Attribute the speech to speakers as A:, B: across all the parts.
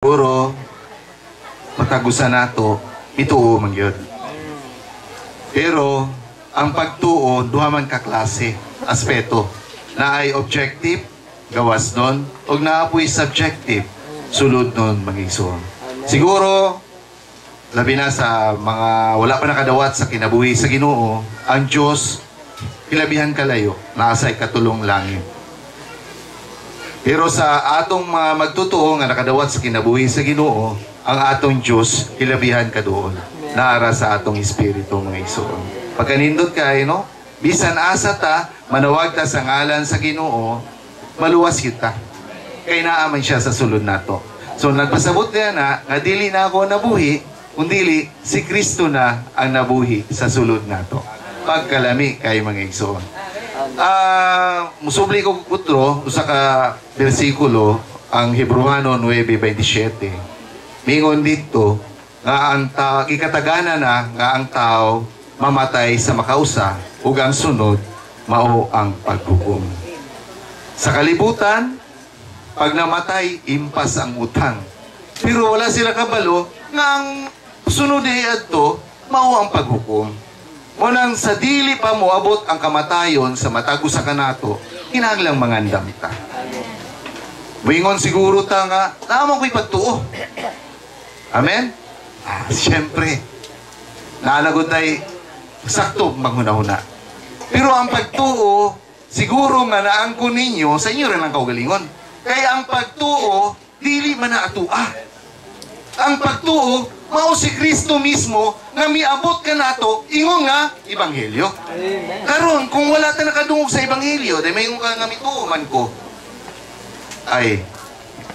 A: Siguro, matagusan nato, ituo man yun. Pero, ang pagtuo, duha man kaklase, aspeto, na ay objective, gawas nun, o naapoy subjective, sulod nun, mag-igsoon. Siguro, labi na sa mga wala pa nakadawat sa kinabuhi sa Ginoo, ang Diyos, kilabihan kalayo, naasay katulong langit. Pero sa atong mga magtutuo nga nakadawat sa kinabuhi sa Ginoo, ang atong Diyos kilabihan ka doon. Naara sa atong espiritu mga igsoon. Pagkanindot kay no, bisan asa ta manawag ta sa ngalan sa Ginoo, maluwas kita. Kay naaman siya sa sulod nato. So nagpasabot niya na nga dili na ako nabuhi, kundili si Kristo na ang nabuhi sa sulod nato. Pagkalami kay mga igsoon. Musubli ko kutro usa ka bersikulo ang Hebreano 9:27. Mingon dito nga ang gikatagana na nga ang tao mamatay sa makausa ug ang sunod mao ang paghukom. Sa kalibutan, pag namatay impas ang utang. Pero wala sila kabalo nga ang sunod adto mao ang paghukom. Unang sa dili pa moabot ang kamatayon sa matago sa kanato, kinahanglang mangandam ta. Wingon siguro ta nga, naman ko'y pagtuo. Amen? Siyempre, naanagod ay sakto maghuna-huna. Pero ang pagtuo, siguro nga naangko ninyo, sa inyo rin ang kaugalingon. Kaya ang pagtuo, dili man na atua. Ang pagtuo, mao si Kristo mismo nga miabot ka nato ingon nga ebanghelyo. Karon kung wala ta nakadungog sa ebanghelyo, dahil may ka nga mituo man ko. Ay,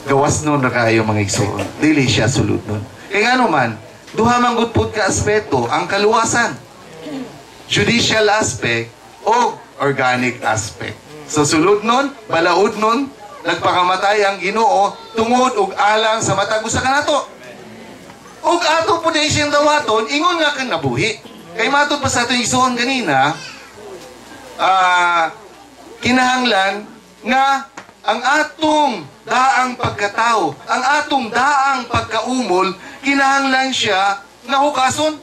A: gawas nun na kayo mga igsoon. Dili siya sulod nun. Kaya nga naman, duha man gud pud ka aspeto ang kaluwasan. Judicial aspect o organic aspect. So sulod nun, balaod nun, nagpakamatay ang Ginoo tungod og alang sa matag usa kanato. Og ato po na siyang dawaton, ingon nga kang nabuhi. Kay matod pa sa ato igsoon kanina, kinahanglan nga ang atong daang pagkatao, ang atong daang pagkaumol, kinahanglan siya nga hukason.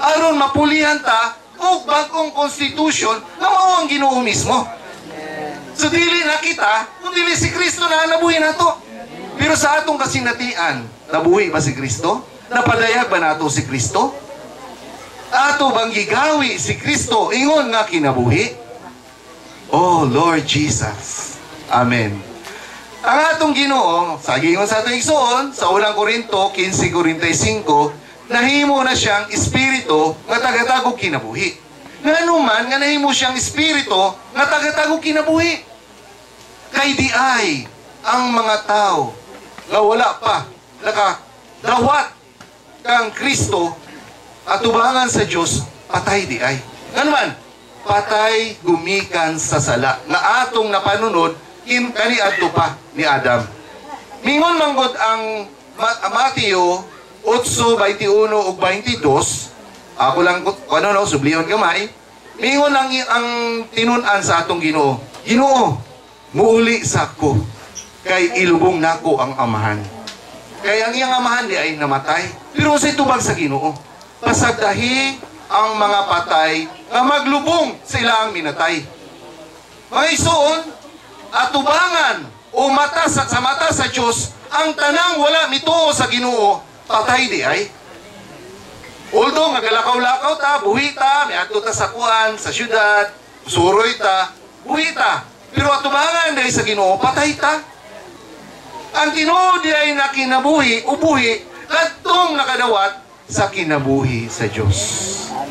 A: Aron mapulihan ta og bagong konstitusyon na mao ang Ginoo mismo. So dili na kita, kung dili si Kristo na nabuhi nato. Pero sa atong kasinatian, nabuhi ba si Kristo? Napadayag ba nato si Kristo? Ato bang gigawi si Kristo ingon nga kinabuhi? Oh Lord Jesus. Amen. Ang atong Ginoo, sa gingon sa atong igsoon, sa unang Korinto 15:45, nahimo na siyang espiritu nga tagatagog kinabuhi. Ngano man nga nahimo siyang espiritu nga tagatagog kinabuhi. Kay di ay ang mga tao nga wala pa nakadawat kang Kristo at tubangan sa Diyos, patay di ay. Ngano man? Patay gumikan sa sala na atong napanunod kaniadto pa ni Adam. Mingon manggod ang Mateo 8:21 ug 22. Ako lang subliyon gamay. Mingon ang tinun-an sa atong Ginoo. Ginoo, muuli sako kay ilubong nako ang amahan. Kaya ang iyang amahan di ay namatay. Pero sa tubag sa Ginoo, pasagdahi ang mga patay nga maglubong sa ilang minatay. Mga igsoon, atubangan o mata sa mata sa Diyos, ang tanang wala mituo sa Ginoo, patay di ay. Although nagalakaw-lakaw ta, buhi ta, may ato ta sa kuan, sa syudad, suroy ta, buhi ta. Pero atubangan dahil sa Ginoo, patay ta. Ang Ginoo di ay nakinabuhi, ubuhi, kadtong nakadawat sa kinabuhi sa Diyos.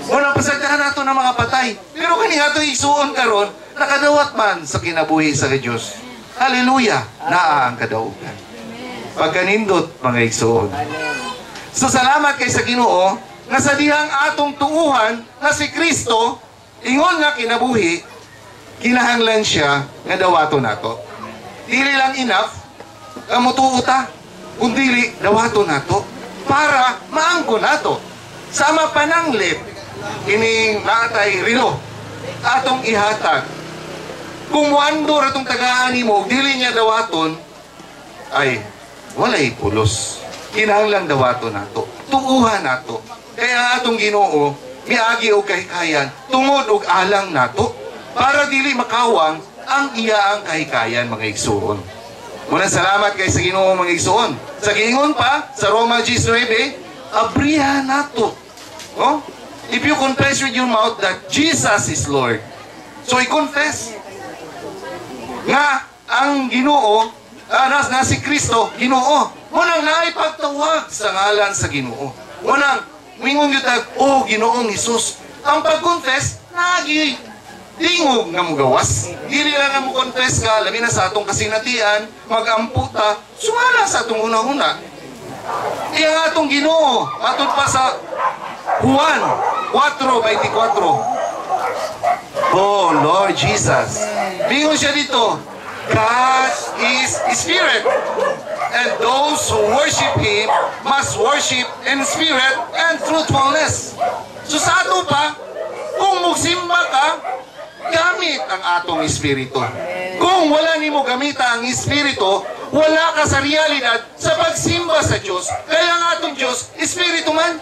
A: Unang pasagdahan nato ng mga patay. Pero kani ato igsuon karon, nakadawat man sa kinabuhi sa Diyos. Hallelujah! Naa ang kadaugan. Pagkanindot, mga igsuon. So salamat kay sa Ginoo nga sa dihang atong tuuhan na si Kristo, ingon nga kinabuhi, kinahanglan siya nga dawato nato. Dili lang enough kamutuo ta, kundili dawato nato para maangko nato. Sama pananglip ining natay rilo atong ihatag. Kung muandor atong tagaan mo, dili niya dawaton, ay walay pulos. Kinahanglang dawato nato. Tuuhan nato. Kaya atong Ginoo, miagi og kahikayan, tungod og alang nato, para dili makawang ang iyaang kahikayan, mga igsoon. Muna salamat kay sa Ginoo, mga igsoon. Sa giingon pa, sa Roma 19, abrihan nato. Oh? If you confess with your mouth that Jesus is Lord, so i-confess nga ang Ginoo, na si Kristo, Ginoo. Munang naipagtawag sa ngalan sa Ginoo. Munang mingon yutag, oh Ginoong Hesus. Ang pag-confess, nagi tingog nga mo gawas. Dili lang nga mo confess ka, labi na sa atong kasinatian, mag-amputa, sumala sa atong una-una. Iyang atong Ginoo, matod pa sa Juan 4:24. Oh Lord Jesus. Mingon siya dito, God is Spirit, and those who worship Him must worship in spirit and truthfulness. So sa ato pa, kung magsimba ka, gamit ang atong espiritu. Kung wala nimo gamita ang espiritu, wala ka sa realidad sa pagsimba sa Diyos. Kaya ang atong Diyos, espiritu man.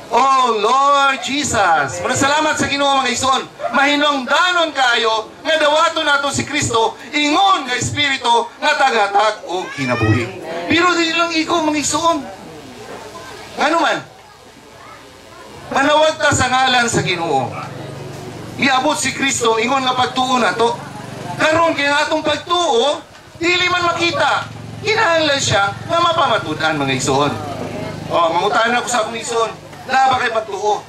A: Oh Lord Jesus, salamat sa Ginoo, mga igsoon. Mahinungdanon kayo nga dawaton nato si Kristo, ingon nga espiritu nga tagatag o kinabuhi. Pero di lang ikaw, mga igsoon. Ano man? Manawag ta sa ngalan sa Ginoo. Miabot si Kristo, ingon nga pagtuo nato. Karon kaya atong pagtuo, dili man makita. Kinahanglan siya nga mapamatud-an, mga igsoon. Oh, mangutaan ako sa akong igsoon. Na ba kay pagtuo?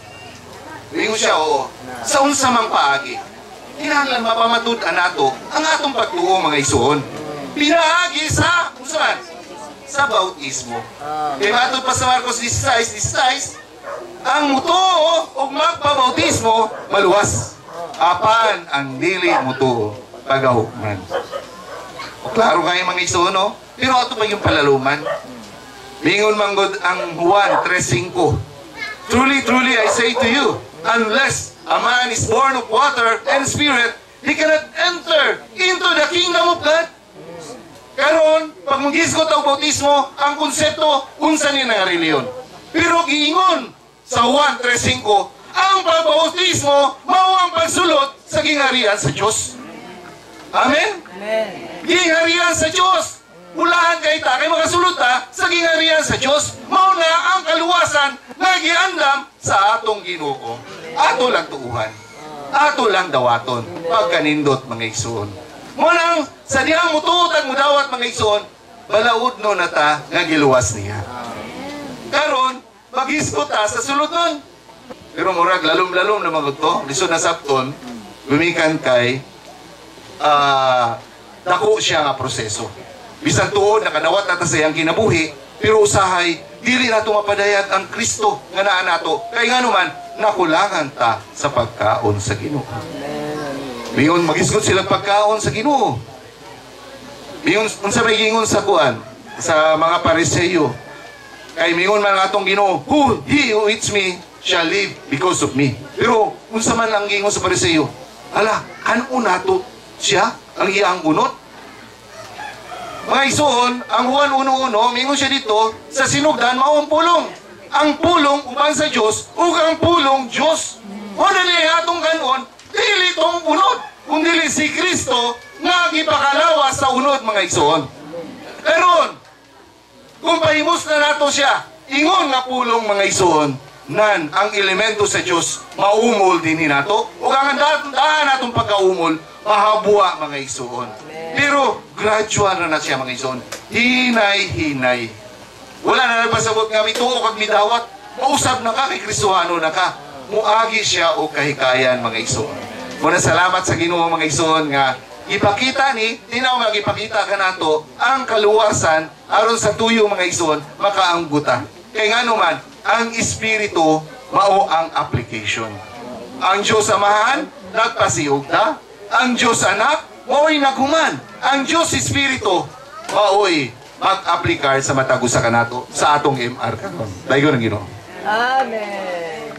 A: Ingon siya, oo. Sa unsa mang paagi, kinahanglan mapamatud-an nato ang atong pagtuo, mga igsoon. Pinaagi sa, unsa sa bautismo. Kaya matod pa sa Marcos 16:16, ang mutuo o magpabautismo maluwas. Apan ang dili mutuo pagahukman. O klaro kayo, mga igsoon, no? Pero ato pa yung palaluman. Mingon manggod ang Juan 3:5. Truly, truly, I say to you, unless a man is born of water and spirit, he cannot enter into the kingdom of God. Karon, pag mag-isgot ang bautismo, ang konsepto, unsa ni nga reliyon. Pero giingon sa Juan 3:5, ang pagbautismo mao ang pagsulot sa gingharian sa Diyos. Amen? Amen. Gingharian sa Diyos. Ulahan kay ta, kay makasulot ta sa gingharian sa Diyos. Mao na ang kaluwasan na giandam sa atong Ginoo. Ato lang tuuhan. Ato lang dawaton. Pagkanindot, mga igsoon. Munang sa dihang mutuot ang mudawat, mga igsoon, balaod no na ta nga giluwas niya. Karon, mag-isgot ta sa sulod nun. Pero murag lalom-lalom na mga to, lisod na sapton, gumikan kay dako siya nga proseso. Bisan tuod, nakanawat na ta sa iyang kinabuhi, pero usahay, dili na ito mapadayag ang Kristo nga naa nato. Kaya nga naman, nakulangan ta sa pagkaon sa Ginoo. Mingon, mag-isgot silang pagkaon sa Ginoo. Mingon, unsa may gingon sa kuan, sa mga Pariseyo. Kay mingon man atong Ginoo, he who eats me shall live because of me. Pero, unsa man ang gingon sa Pariseyo, ala, ano nato siya, ang iyang unot? Mga igsoon, ang Juan 1:1, mingon siya dito, sa sinugdan, mao ang pulong. Ang pulong uban sa Diyos, ug ang pulong Diyos. O dali atong kanon, dili tong unod, kung dili si Kristo, nga gipakalawas sa unod, mga igsoon. Karon, kung pahimus na nato siya, ingon nga pulong, mga igsoon, nan ang elemento sa Diyos, maumol din nato, ug ang daan natong pagkaumol, mahabua, mga igsoon. Pero gradual na siya, mga igsoon. Hinay-hinay. Wala na nagpasabot nga mituo kag midawat. Mausab na ka kay Kristohano na ka. Muagi siya o kahikayan, mga igsoon. Muna salamat sa Ginoo, mga igsoon, nga ipakita ni, tinaw nga ipakita ka nato ang kaluwasan aron sa tuyo, mga igsoon, makaanggutan. Kay nga naman, ang Espiritu mao ang application. Ang Diyos Amahan, nagpasiog na. Ang Diyos Anak, mao'y naghuman. Ang Diyos Espiritu, mao'y mag-aplikar sa matagusa kanato sa atong MR karon. Dayon ang Ginoo.
B: Amen.